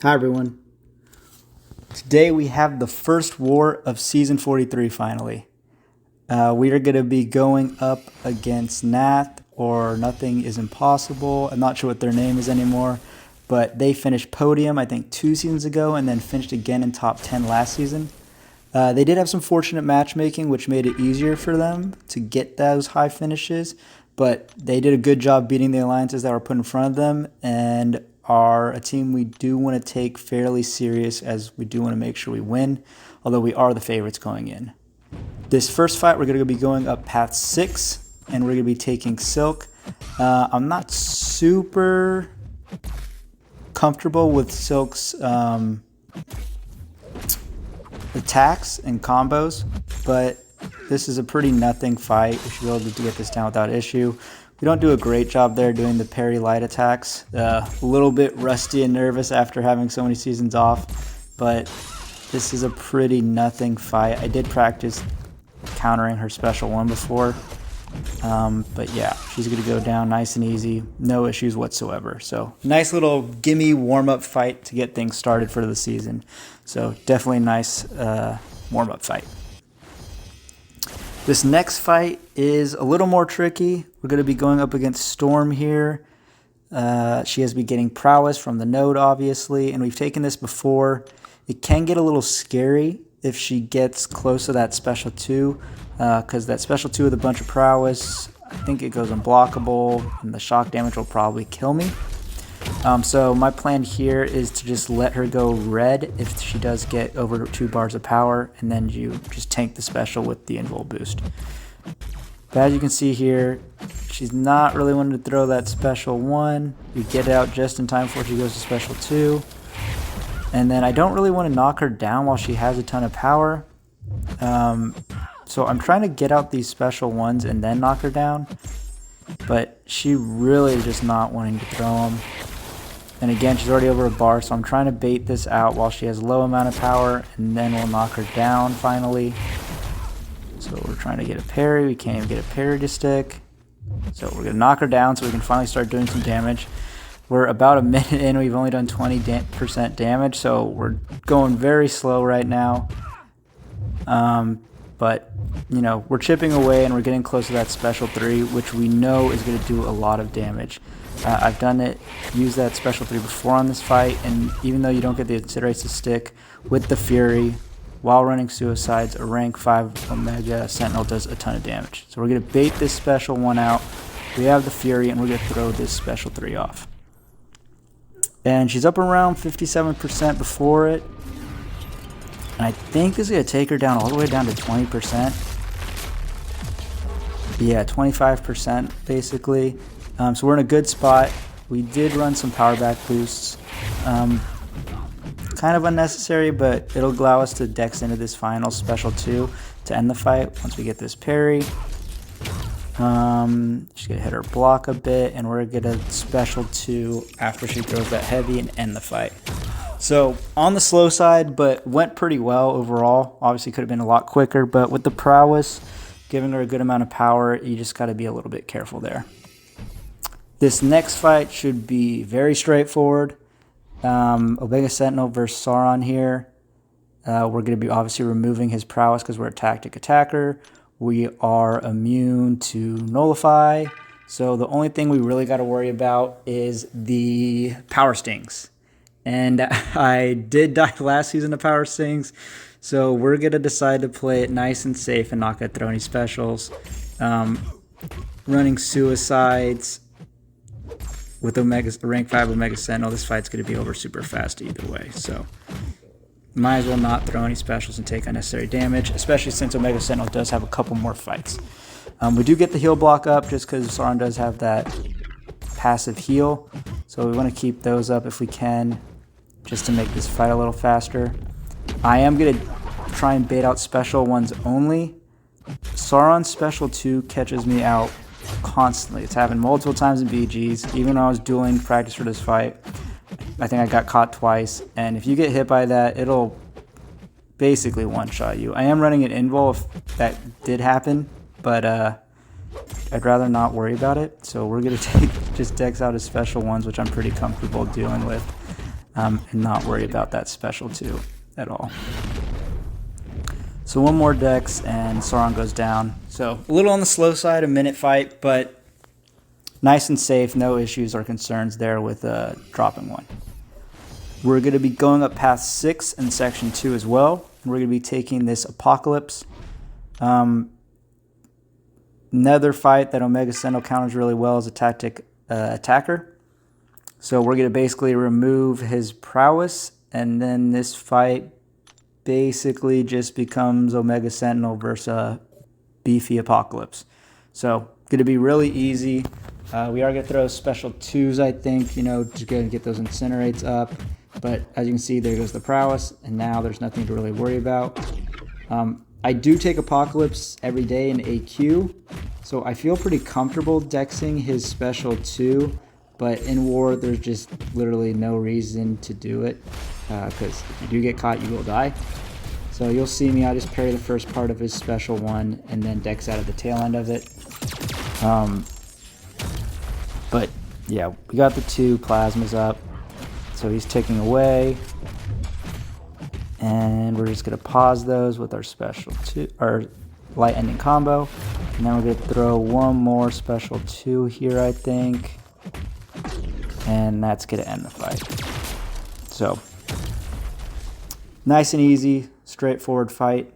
Hi everyone. Today we have the first war of Season 43 finally. We are going to be going up against Nath or Nothing is Impossible. I'm not sure what their name is anymore, but they finished podium I think 2 seasons ago and then finished again in top 10 last season. They did have some fortunate matchmaking which made it easier for them to get those high finishes, but they did a good job beating the alliances that were put in front of them and are a team we do want to take fairly serious, as we do want to make sure we win, although we are the favorites going in. This first fight, we're going to be going up path 6, and we're going to be taking Silk. I'm not super comfortable with Silk's attacks and combos, but this is a pretty nothing fight. We should be able to get this down without issue. We don't do a great job there doing the parry light attacks. A little bit rusty and nervous after having so many seasons off, but this is a pretty nothing fight. I did practice countering her special one before, but yeah, she's going to go down nice and easy, no issues whatsoever. So nice little gimme warm-up fight to get things started for the season. So definitely nice warm-up fight. This next fight is a little more tricky. We're going to be going up against Storm here. She has been getting prowess from the node, obviously, and we've taken this before. It can get a little scary if she gets close to that special 2, because that special 2 with a bunch of prowess, I think it goes unblockable, and the shock damage will probably kill me. So my plan here is to just let her go red if she does get over 2 bars of power, and then you just tank the special with the invul boost. But as you can see here, she's not really wanting to throw that special 1. We get it out just in time before she goes to special 2. And then I don't really want to knock her down while she has a ton of power. So I'm trying to get out these special 1s and then knock her down. But she really is just not wanting to throw them. And again, she's already over a bar, so I'm trying to bait this out while she has a low amount of power, and then we'll knock her down finally. So we're trying to get a parry. We can't even get a parry to stick. So we're going to knock her down so we can finally start doing some damage. We're about a minute in. We've only done 20% damage, so we're going very slow right now. But, you know, we're chipping away and we're getting close to that special 3, which we know is going to do a lot of damage. I've used that special 3 before on this fight, and even though you don't get the incinerate to stick with the Fury, while running suicides, a rank 5 Omega Sentinel does a ton of damage. So we're going to bait this special 1 out. We have the Fury, and we're going to throw this special 3 off. And she's up around 57% before it. And I think this is going to take her down all the way down to 20%. Yeah, 25% basically. So we're in a good spot. We did run some power back boosts. Kind of unnecessary, but it'll allow us to dex into this final special 2 to end the fight once we get this parry. She's going to hit her block a bit, and we're going to special 2 after she throws that heavy and end the fight. So on the slow side, but went pretty well overall. Obviously could have been a lot quicker, but with the prowess, giving her a good amount of power, you just got to be a little bit careful there. This next fight should be very straightforward. Omega Sentinel versus Sauron here. We're going to be obviously removing his prowess because we're a tactic attacker. We are immune to nullify. So the only thing we really got to worry about is the power stings. And I did die last season to power stings. So we're going to decide to play it nice and safe and not going to throw any specials. Running suicides with rank 5 Omega Sentinel, this fight's going to be over super fast either way. So might as well not throw any specials and take unnecessary damage, especially since Omega Sentinel does have a couple more fights. We do get the heal block up just because Sauron does have that passive heal. So we want to keep those up if we can, just to make this fight a little faster. I am going to try and bait out special 1s only. Sauron's special 2 catches me out constantly. It's happened multiple times in BGs. Even when I was dueling practice for this fight, I think I got caught twice. And if you get hit by that, it'll basically one-shot you. I am running an invul if that did happen, but I'd rather not worry about it. So we're going to just dex out his special 1s, which I'm pretty comfortable dealing with. and not worry about that special 2 at all. So one more dex and Sauron goes down. So a little on the slow side, a minute fight, but nice and safe, no issues or concerns there with dropping 1. We're going to be going up path 6 in section 2 as well. And we're going to be taking this Apocalypse. Another fight that Omega Sentinel counters really well is a tactic attacker. So we're going to basically remove his prowess, and then this fight basically just becomes Omega Sentinel versus a beefy Apocalypse. So going to be really easy. We are going to throw special 2s, I think, just going to get those incinerates up. But as you can see, there goes the prowess, and now there's nothing to really worry about. I do take Apocalypse every day in AQ, so I feel pretty comfortable dexing his special 2, but in war, there's just literally no reason to do it, because if you do get caught, you will die. So you'll see me, I just parry the first part of his special 1, and then dex out of the tail end of it. But yeah, we got the 2 plasmas up. So he's ticking away, and we're just going to pause those with our special 2, our light ending combo, and then we're going to throw one more special 2 here, I think, and that's going to end the fight. So nice and easy, straightforward fight.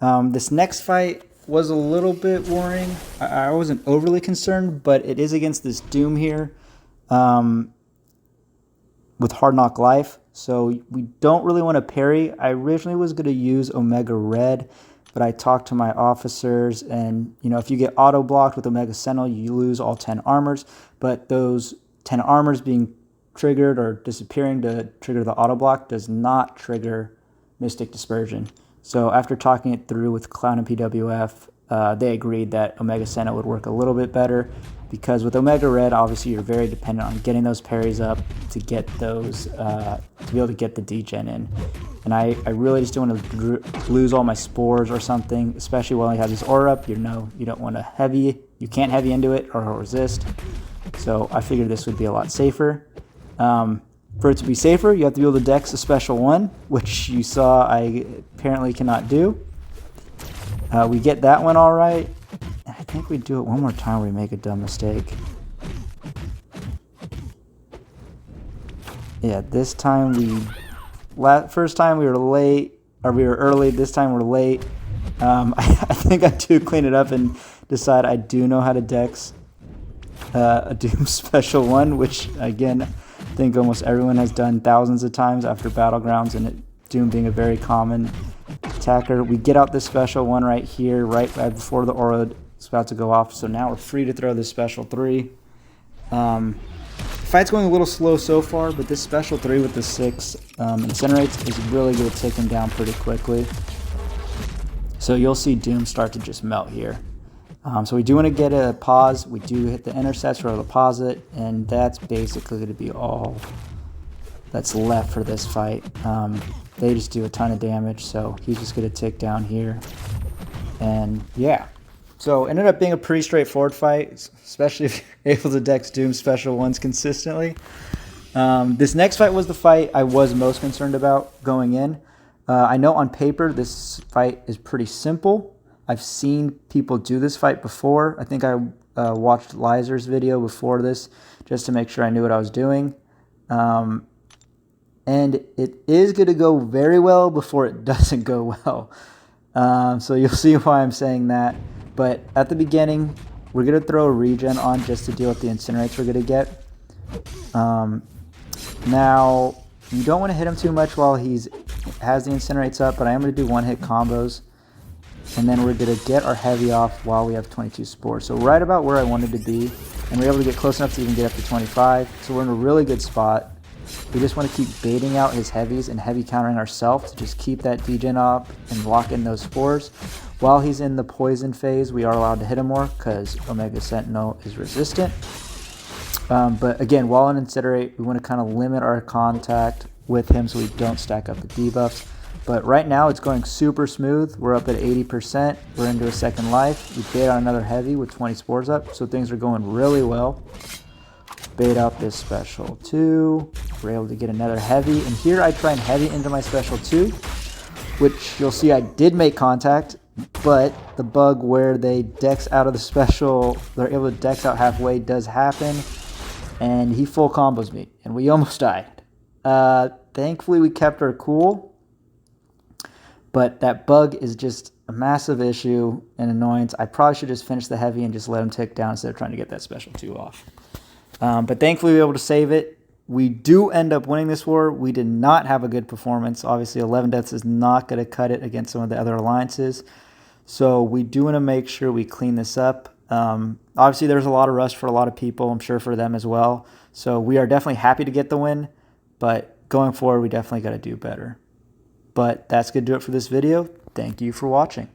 This next fight was a little bit worrying. I wasn't overly concerned, but it is against this Doom here. With Hard Knock Life, so we don't really want to parry. I originally was going to use Omega Red, but I talked to my officers, and if you get auto blocked with Omega Sentinel, you lose all 10 armors, but those 10 armors being triggered or disappearing to trigger the auto block does not trigger Mystic Dispersion. So after talking it through with Cloud and PWF, they agreed that Omega Sentinel would work a little bit better, because with Omega Red, obviously you're very dependent on getting those parries up to get those, to be able to get the degen in. And I really just don't want to lose all my spores or something, especially while I have this aura up. You don't want to you can't heavy into it or resist. So I figured this would be a lot safer. For it to be safer, you have to be able to dex a special 1, which you saw I apparently cannot do. We get that one all right. I think we do it one more time where we make a dumb mistake. Yeah, this time first time we were late, or we were early, this time we're late. I think I do clean it up and decide I do know how to dex a Doom special 1, which again, I think almost everyone has done thousands of times after Battlegrounds, and Doom being a very common attacker. We get out this special 1 right here, right before the aura is about to go off, so now we're free to throw this special 3. Fight's going a little slow so far, but this special 3 with the 6 incinerates is really going to take him down pretty quickly. So you'll see Doom start to just melt here. So we do want to get a pause. We do hit the intercepts or the pause it, and that's basically going to be all that's left for this fight. They just do a ton of damage, so he's just going to tick down here. And yeah. So it ended up being a pretty straightforward fight, especially if you're able to dex Doom special 1s consistently. This next fight was the fight I was most concerned about going in. I know on paper this fight is pretty simple. I've seen people do this fight before. I think I watched Lizer's video before this just to make sure I knew what I was doing. And it is going to go very well before it doesn't go well. So you'll see why I'm saying that. But at the beginning, we're going to throw a regen on just to deal with the incinerates we're going to get. Now, you don't want to hit him too much while he has the incinerates up, but I am going to do one-hit combos. And then we're going to get our heavy off while we have 22 spores. So right about where I wanted to be. And we're able to get close enough to even get up to 25. So we're in a really good spot. We just want to keep baiting out his heavies and heavy countering ourselves to just keep that degen up and lock in those spores. While he's in the poison phase, we are allowed to hit him more because Omega Sentinel is resistant. But again, while on Incinerate, we want to kind of limit our contact with him so we don't stack up the debuffs. But right now it's going super smooth. We're up at 80%. We're into a second life. We bait on another heavy with 20 spores up, so things are going really well. bait out this special 2. We're able to get another heavy. And here I try and heavy into my special 2, which you'll see I did make contact, but the bug where they dex out of the special, they're able to dex out halfway does happen. And he full combos me, and we almost died. Thankfully, we kept our cool, but that bug is just a massive issue and annoyance. I probably should just finish the heavy and just let him tick down instead of trying to get that special 2 off. But thankfully, we were able to save it. We do end up winning this war. We did not have a good performance. Obviously, 11 deaths is not going to cut it against some of the other alliances. So we do want to make sure we clean this up. Obviously, there's a lot of rust for a lot of people. I'm sure for them as well. So we are definitely happy to get the win. But going forward, we definitely got to do better. But that's going to do it for this video. Thank you for watching.